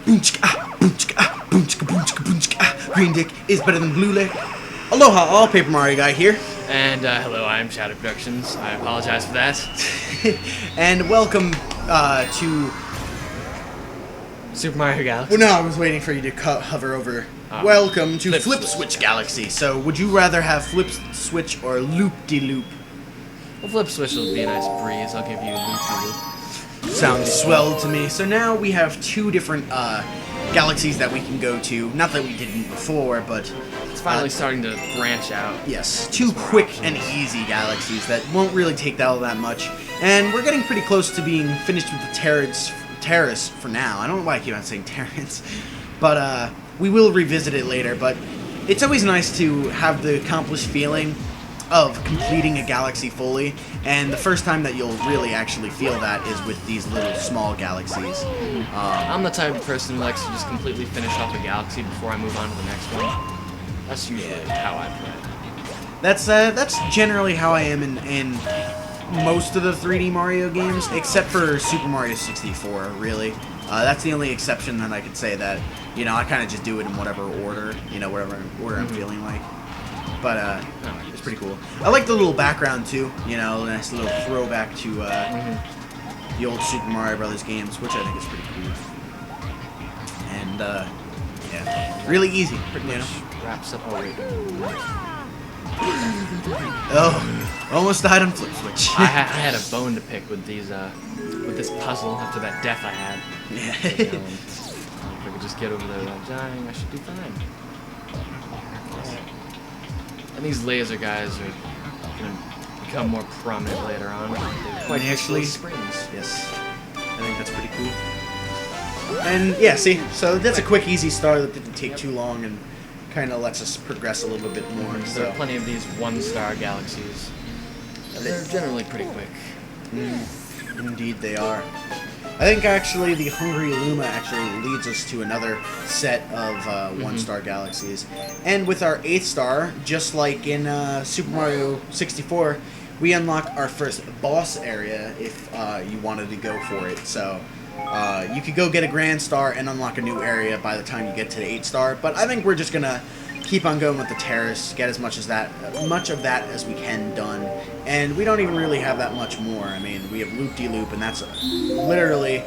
Green dick is better than blue lick. Aloha, all Paper Mario guy here. And hello, I'm ShadowyProductions. I apologize for that. And welcome to Super Mario Galaxy. Well, no, I was waiting for you to hover over. Welcome to Flip Switch Galaxy. So, would you rather have Flip Switch or Loop-de-loop? Well, Flip Switch will be a nice breeze. I'll give you Loop-de-loop. Sounds swell to me. So now we have two different galaxies that we can go to. Not that we didn't before, but it's finally starting to branch out. Yes, two quick and easy galaxies that won't really take all that much. And we're getting pretty close to being finished with the Terrace for now. I don't know why I keep on saying Terrace, but we will revisit it later. But it's always nice to have the accomplished feeling of completing a galaxy fully, and the first time that you'll really actually feel that is with these little small galaxies. I'm the type of person who likes to just completely finish off a galaxy before I move on to the next one. That's usually how I play. That's generally how I am in most of the 3D Mario games, except for Super Mario 64, really. That's the only exception that I could say that, you know, I kind of just do it in whatever order, you know, whatever order I'm feeling like. But it's pretty cool. I like the little background too, you know, a nice little throwback to the old Super Mario Brothers games, which I think is pretty cool. And yeah, really easy. Pretty much wraps up already. Oh, almost died on Flip Switch. I had a bone to pick with these with this puzzle after that death I had. Yeah. If I could just get over there without dying, I should do fine. And these laser guys are going to become more prominent later on. They're quite actually springs. Yes, I think that's pretty cool. And yeah, see, so that's a quick, easy start that didn't take too long and kind of lets us progress a little bit more. There are plenty of these one-star galaxies. And they're generally pretty quick. Indeed they are. I think actually the Hungry Luma actually leads us to another set of one-star galaxies. And with our 8th star, just like in Super Mario 64, we unlock our first boss area if you wanted to go for it. So you could go get a Grand Star and unlock a new area by the time you get to the 8th star. But I think we're just going to keep on going with the Terrace, get as much of that as we can done. And we don't even really have that much more. I mean, we have Loop-de-loop, and that's literally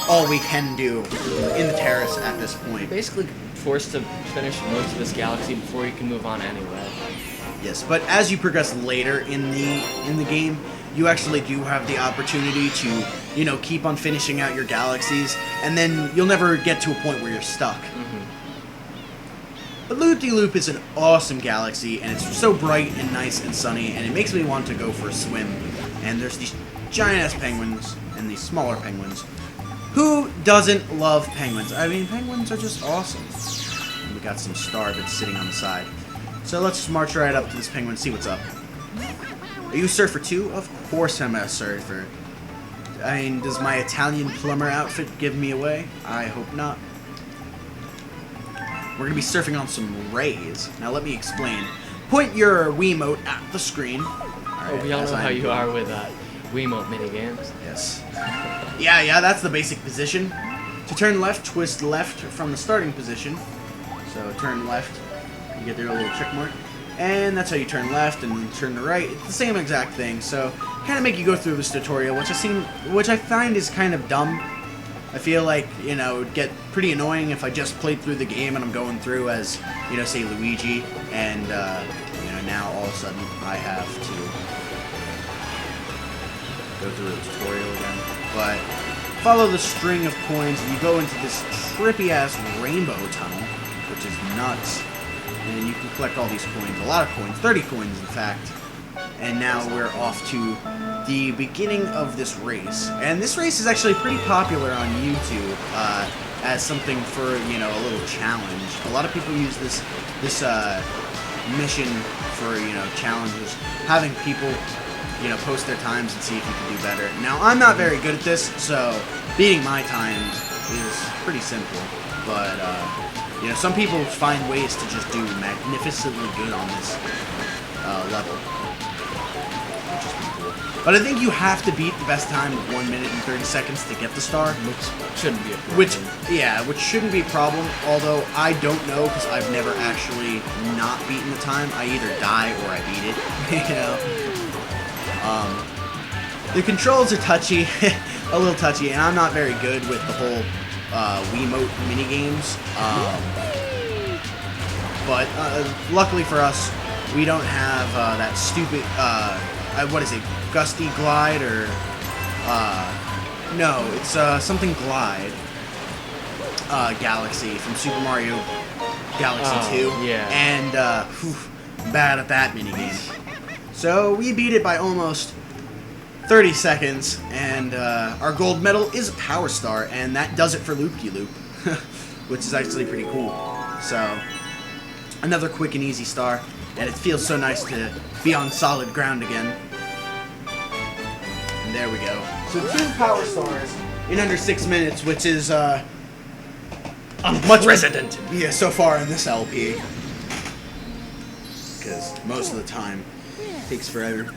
all we can do in the Terrace at this point. You're basically forced to finish most of this galaxy before you can move on anyway. Yes, but as you progress later in the game, you actually do have the opportunity to, you know, keep on finishing out your galaxies, and then you'll never get to a point where you're stuck. But Loop-de-loop is an awesome galaxy, and it's so bright and nice and sunny, and it makes me want to go for a swim. And there's these giant-ass penguins and these smaller penguins. Who doesn't love penguins? I mean, penguins are just awesome. And we got some starbits sitting on the side. So let's march right up to this penguin and see what's up. Are you a surfer too? Of course I'm a surfer. I mean, does my Italian plumber outfit give me away? I hope not. We're going to be surfing on some rays. Now let me explain. Point your Wiimote at the screen. Right, we all know how you are with Wiimote minigames. Yes. Yeah, that's the basic position. To turn left, twist left from the starting position. So turn left, you get their little check mark. And that's how you turn left and then turn to right. It's the same exact thing. So kind of make you go through this tutorial, which I find is kind of dumb. I feel like, you know, it would get pretty annoying if I just played through the game and I'm going through as, you know, say Luigi, and, you know, now all of a sudden I have to go through the tutorial again. But follow the string of coins and you go into this trippy-ass rainbow tunnel, which is nuts. And you can collect all these coins, a lot of coins, 30 coins in fact. And now we're off to the beginning of this race. And this race is actually pretty popular on YouTube as something for, you know, a little challenge. A lot of people use this mission for, you know, challenges, having people, you know, post their times and see if you can do better. Now, I'm not very good at this, so beating my times is pretty simple. But, you know, some people find ways to just do magnificently good on this level. Which is pretty cool. But I think you have to beat the best time of 1 minute and 30 seconds to get the star. Which shouldn't be a problem. Which shouldn't be a problem, although I don't know because I've never actually not beaten the time. I either die or I beat it, you know. The controls are touchy, a little touchy, and I'm not very good with the whole Wiimote minigames. But luckily for us, we don't have that stupid, what is it, Gusty Glide, or, no, it's something Glide, Galaxy from Super Mario Galaxy 2. Yeah. And, bad at that minigame. So, we beat it by almost 30 seconds, and our gold medal is a Power Star, and that does it for Loopde-loop, which is actually pretty cool. So, another quick and easy star, and it feels so nice to be on solid ground again. And there we go. So 2 Power Stars in under 6 minutes, which is unprecedented. Yeah, so far in this LP. Because most of the time it takes forever.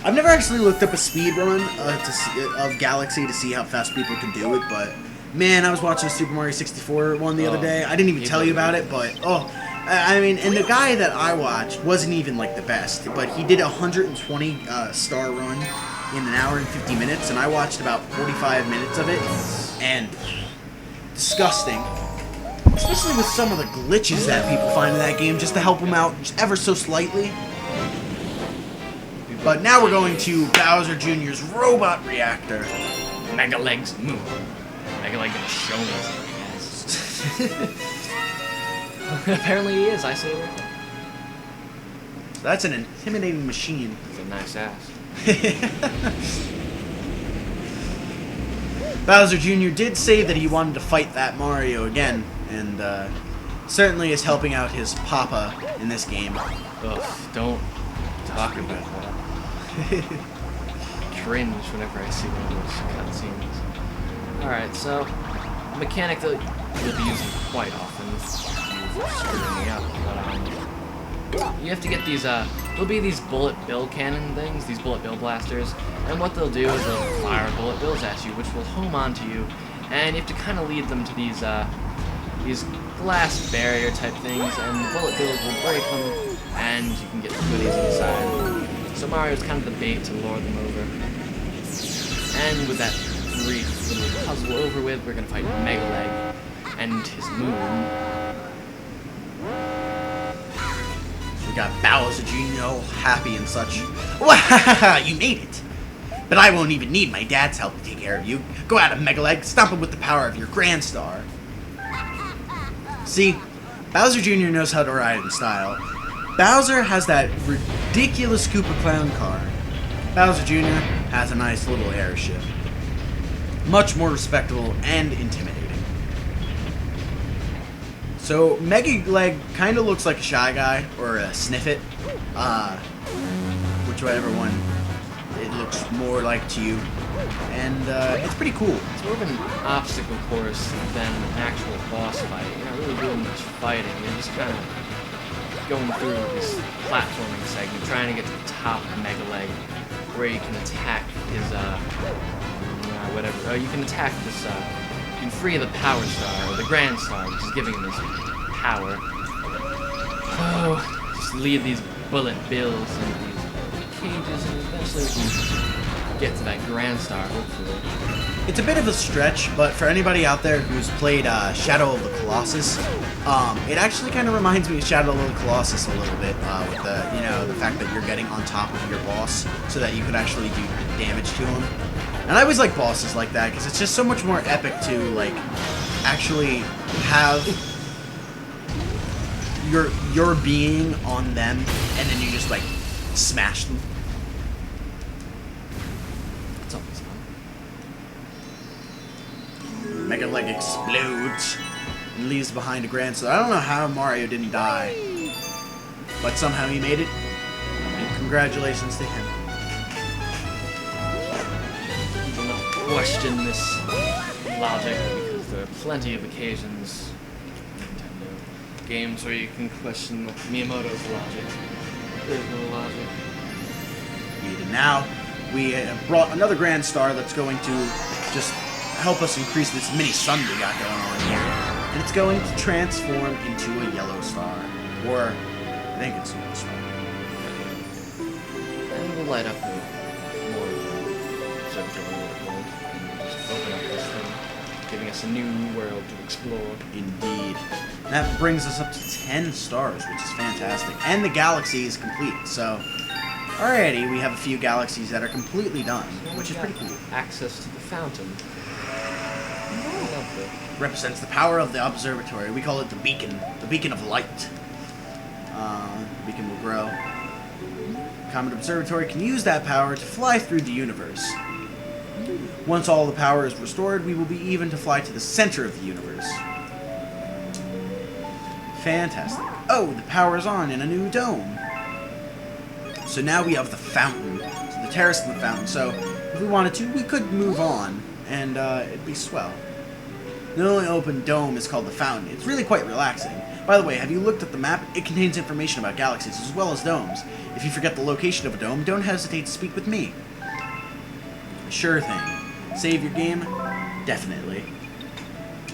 I've never actually looked up a speed run of Galaxy to see how fast people can do it, but man, I was watching a Super Mario 64 one the other day. I didn't even tell you about it, but I mean, and the guy that I watched wasn't even like the best, but he did a 120 star run in an hour and 50 minutes, and I watched about 45 minutes of it, and disgusting. Especially with some of the glitches that people find in that game, just to help them out ever so slightly. But now we're going to Bowser Jr.'s Robot Reactor. Mega Legs move. Mega Leg gonna show me his ass. Apparently he is, I say that. That's an intimidating machine. It's a nice ass. Bowser Jr. did say that he wanted to fight that Mario again, and certainly is helping out his papa in this game. Ugh, don't talk about that. Cringe whenever I see one of those cutscenes. Alright, so, a mechanic that you'll be using quite often. You're screwing me up, but you have to get these, there'll be these bullet bill cannon things, these bullet bill blasters, and what they'll do is they'll fire bullet bills at you, which will home onto you, and you have to kind of lead them to these glass barrier type things, and the bullet bills will break them, and you can get the goodies inside. So Mario's kind of the bait to lure them over. And with that brief little puzzle over with, we're gonna fight Mega Leg and his moon. We got Bowser Jr. all happy and such. Wow, you made it! But I won't even need my dad's help to take care of you. Go out of Mega Leg, stomp him with the power of your Grand Star. See, Bowser Jr. knows how to ride in style. Bowser has that ridiculous Koopa Clown car. Bowser Jr. has a nice little airship. Much more respectable and intimidating. So, Mega Leg kind of looks like a Shy Guy, or a Sniffit. Whichever one it looks more like to you. And it's pretty cool. It's more of an obstacle course than an actual boss fight. You're not really doing much fighting. You're just kind of going through this platforming segment, trying to get to the top of Mega Leg, where you can attack his, whatever. You can attack this, you can free the Power Star, or the Grand Star, which is giving him his power. Oh, just lead these bullet bills into these cages, and eventually we can get to that Grand Star, hopefully. It's a bit of a stretch, but for anybody out there who's played Shadow of the Colossus, it actually kind of reminds me of Shadow of the Colossus a little bit, with the, you know, the fact that you're getting on top of your boss so that you could actually do damage to him. And I always like bosses like that because it's just so much more epic to like actually have your being on them, and then you just like smash them. It's always fun. Mega Leg explodes and leaves behind a Grand Star. I don't know how Mario didn't die, but somehow he made it, and congratulations to him. You will not question this logic, because there are plenty of occasions in Nintendo games where you can question Miyamoto's logic. There's no logic. Beat it now. we have brought another grand star that's going to just help us increase this mini sun we got going on here. And it's going to transform into a yellow star. Or, I think it's a yellow star. And we'll light up more observatory world and just open up this thing, giving us a new world to explore. Indeed. That brings us up to 10 stars, which is fantastic. And the galaxy is complete, so alrighty, we have a few galaxies that are completely done, which is pretty cool. Access to the fountain. Oh, lovely. Represents the power of the observatory. We call it the beacon of light. The beacon will grow. Comet Observatory can use that power to fly through the universe. Once all the power is restored, we will be even to fly to the center of the universe. Fantastic. Oh, the power is on in a new dome. So now we have the fountain. So the terrace and the fountain. So if we wanted to, we could move on, and it'd be swell. The only open dome is called the fountain. It's really quite relaxing. By the way, have you looked at the map? It contains information about galaxies as well as domes. If you forget the location of a dome, don't hesitate to speak with me. Sure thing. Save your game? Definitely.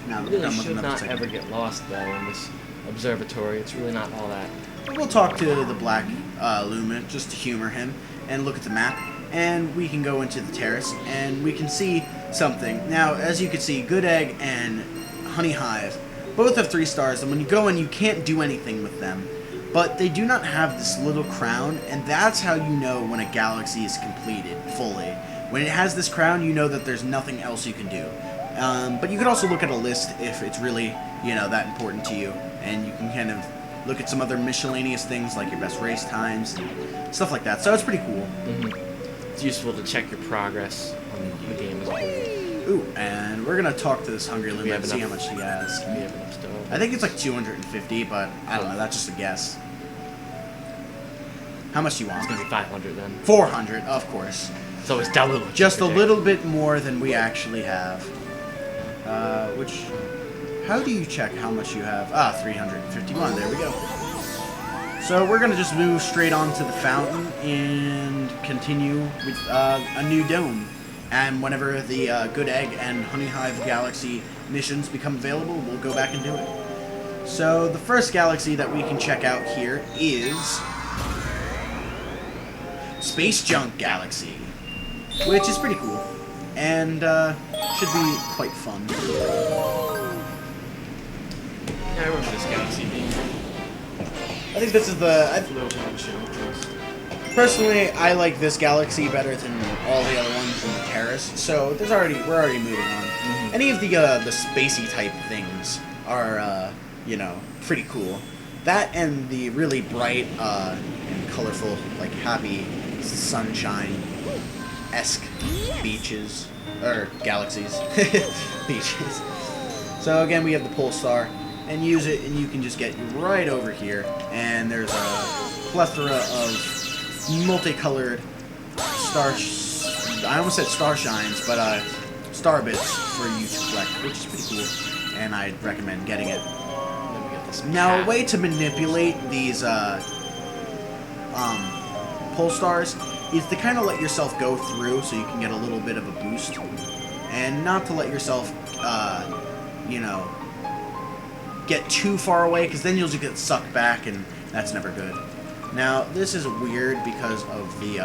Now You really should not ever get lost, though, in this observatory. It's really not all that. We'll talk to the Black Lumen just to humor him and look at the map, and we can go into the terrace and we can see something. Now, as you can see, Good Egg and Honey Hive both have 3 stars, and when you go in, you can't do anything with them. But they do not have this little crown, and that's how you know when a galaxy is completed fully. When it has this crown, you know that there's nothing else you can do. But you could also look at a list if it's really, you know, that important to you, and you can kind of look at some other miscellaneous things like your best race times and stuff like that. So it's pretty cool. It's useful to check your progress on the game as a whole. Ooh, and we're gonna talk to this Hungry Lumen and see how much he has. We have enough stuff. I think it's like 250, but I don't know. That's just a guess. How much do you want? It's gonna be 500 then. 400, of course. So it's double. Just a little bit more than we actually have. Which, how do you check how much you have? 351. There we go. So we're gonna just move straight on to the fountain and continue with a new dome. And whenever the Good Egg and Honey Hive Galaxy missions become available, we'll go back and do it. So the first galaxy that we can check out here is Space Junk Galaxy, which is pretty cool, and should be quite fun. Yeah, I remember this galaxy being. I think this is the... Little time show. Personally, I like this galaxy better than all the other ones in the Terrace. So we're already moving on. Any of the spacey type things are you know, pretty cool. That and the really bright and colorful, like happy sunshine-esque beaches or galaxies, beaches. So again, we have the pole star, and use it, and you can just get right over here, and there's a plethora of multicolored I almost said star shines, but star bits for you to collect, which is pretty cool, and I'd recommend getting it. Then we got this Now, a cat. way to manipulate these pole stars is to kind of let yourself go through so you can get a little bit of a boost, and not to let yourself, you know, get too far away, because then you'll just get sucked back, and that's never good. Now, this is weird because of the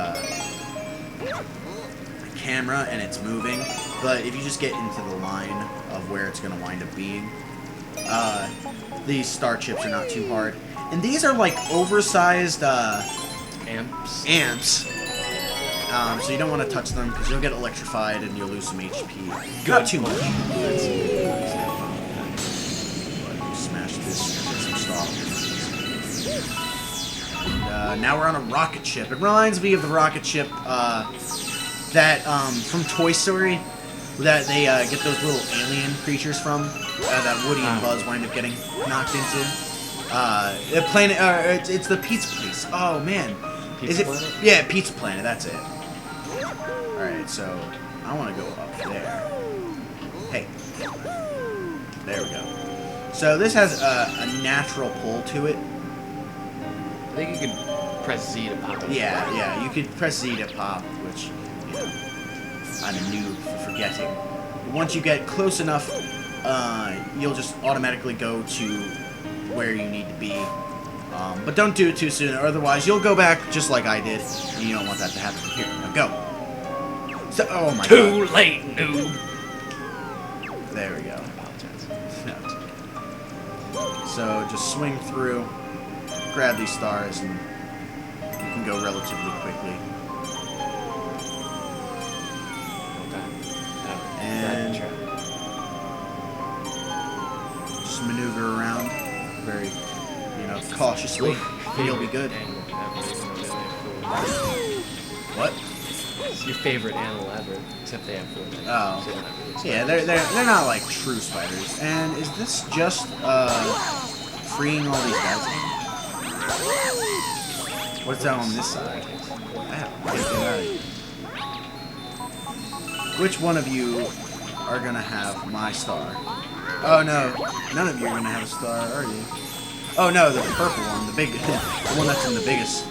camera and it's moving, but if you just get into the line of where it's going to wind up being, these star chips are not too hard. And these are like oversized amps. So you don't want to touch them because you'll get electrified and you'll lose some HP. Not too much. Smash this and some stop. And, now we're on a rocket ship. It reminds me of the rocket ship that from Toy Story, that they get those little alien creatures from, that Woody and Buzz wind up getting knocked into. The planet, it's the Pizza Place. Oh man, Pizza Planet? Yeah, Pizza Planet. That's it. All right, so I want to go up there. Hey, there we go. So this has a natural pull to it. I think you could press Z to pop it. Yeah, you could press Z to pop, which I'm a noob for forgetting. Once you get close enough, you'll just automatically go to where you need to be. But don't do it too soon, or otherwise you'll go back just like I did, and you don't want that to happen. Here, now go. So, oh my god. Too late, noob. There we go. So just swing through, grab these stars, and you can go relatively quickly. And just maneuver around very, cautiously, and you'll be good. What? It's your favorite animal ever, except they have 4 legs. Oh. So they don't have really Yeah, they're not like true spiders. And is this just freeing all these guys? What's that on this side? Which one of you are gonna have my star? Oh no, none of you are gonna have a star, are you? Oh no, the purple one, the big, the one that's in the biggest.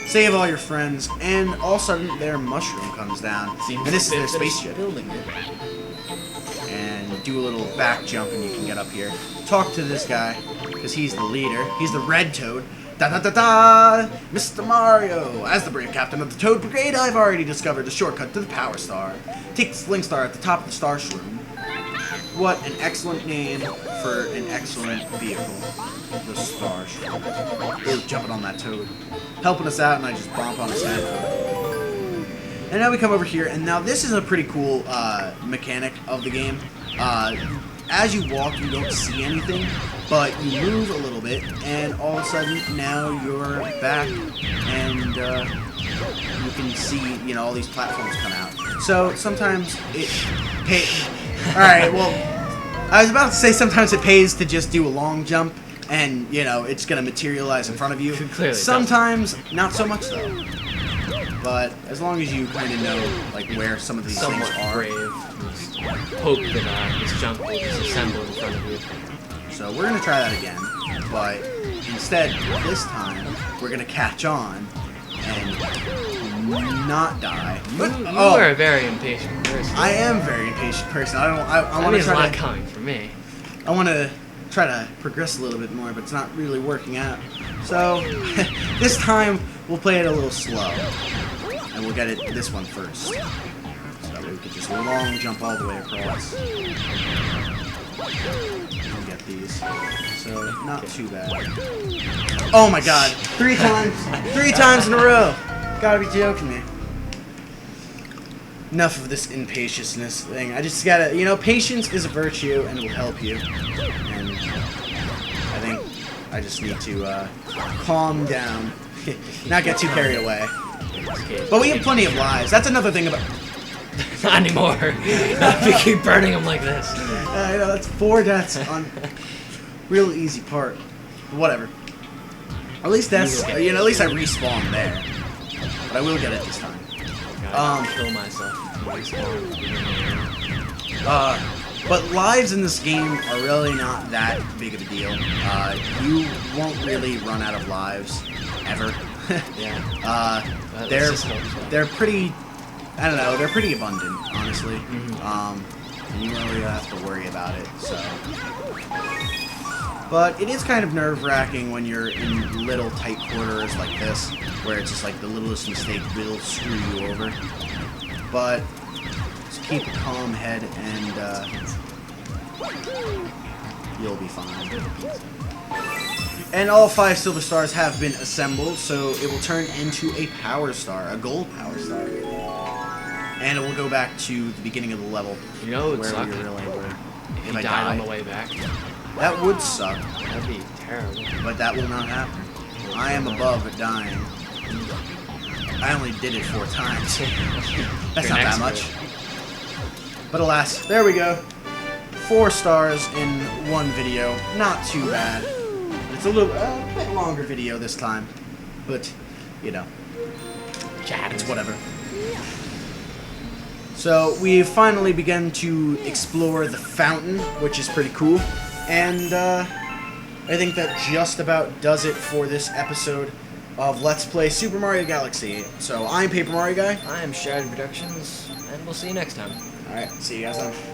Save all your friends, and all of a sudden their mushroom comes down, and this is their spaceship. Building it. And do a little back jump, and you can get up here. Talk to this guy, because he's the leader. He's the red toad. Da da da da! Mr. Mario! As the brave captain of the Toad Brigade, I've already discovered a shortcut to the Power Star. Take the Sling Star at the top of the Star Shroom. What an excellent name for an excellent vehicle. The Star Shroom. Ooh, jumping on that toad. Helping us out, and I just bump on his head. And now we come over here, and now this is a pretty cool mechanic of the game. As you walk, you don't see anything, but you move a little bit, and all of a sudden, now you're back, and you can see, all these platforms come out. So sometimes it pays. Alright, well, I was about to say sometimes it pays to just do a long jump, and, it's going to materialize in front of you. Clearly Sometimes, not so much, though. But as long as you kind of know, where some of these things are. Brave. Hope that this junk will just assemble in front of you. So we're going to try that again, but instead, this time, we're going to catch on and not die. You are a very impatient person. I am a very impatient person. I That want to means a try lot to. coming for me. I want to try to progress a little bit more, but it's not really working out. So this time we'll play it a little slow, and we'll get this one first. So that way we can just long jump all the way across. And get these. So not too bad. Oh my god! 3 times! 3 times in a row! Gotta be joking me. Enough of this impatientness thing. I just gotta, patience is a virtue and it will help you. And I think I just need to calm down, not get too carried away. But we have plenty of lives. That's another thing about. Not anymore. If you keep burning them like this. That's 4 deaths on real easy part. But whatever. At least that's, at least I respawn there. But I will get it this time. Kill myself. But lives in this game are really not that big of a deal. You won't really run out of lives ever. Yeah. They're pretty. I don't know. They're pretty abundant, honestly. And you don't really have to worry about it. So. But it is kind of nerve-wracking when you're in little tight quarters like this, where it's just the littlest mistake will screw you over. But just keep a calm head and you'll be fine. And all 5 silver stars have been assembled, so it will turn into a power star, a gold power star. And it will go back to the beginning of the level. Where we really were. If I died on the way back. That would suck. That'd be terrible. But that will not happen. I am above dying. I only did it 4 times. That's not that much. But alas, there we go. 4 stars in 1 video. Not too bad. It's a bit longer video this time. But, it's whatever. So, we've finally begun to explore the fountain, which is pretty cool. And, I think that just about does it for this episode of Let's Play Super Mario Galaxy. So, I'm Paper Mario Guy. I am ShadowyProductions, and we'll we'll see you next time. Alright, see you guys then.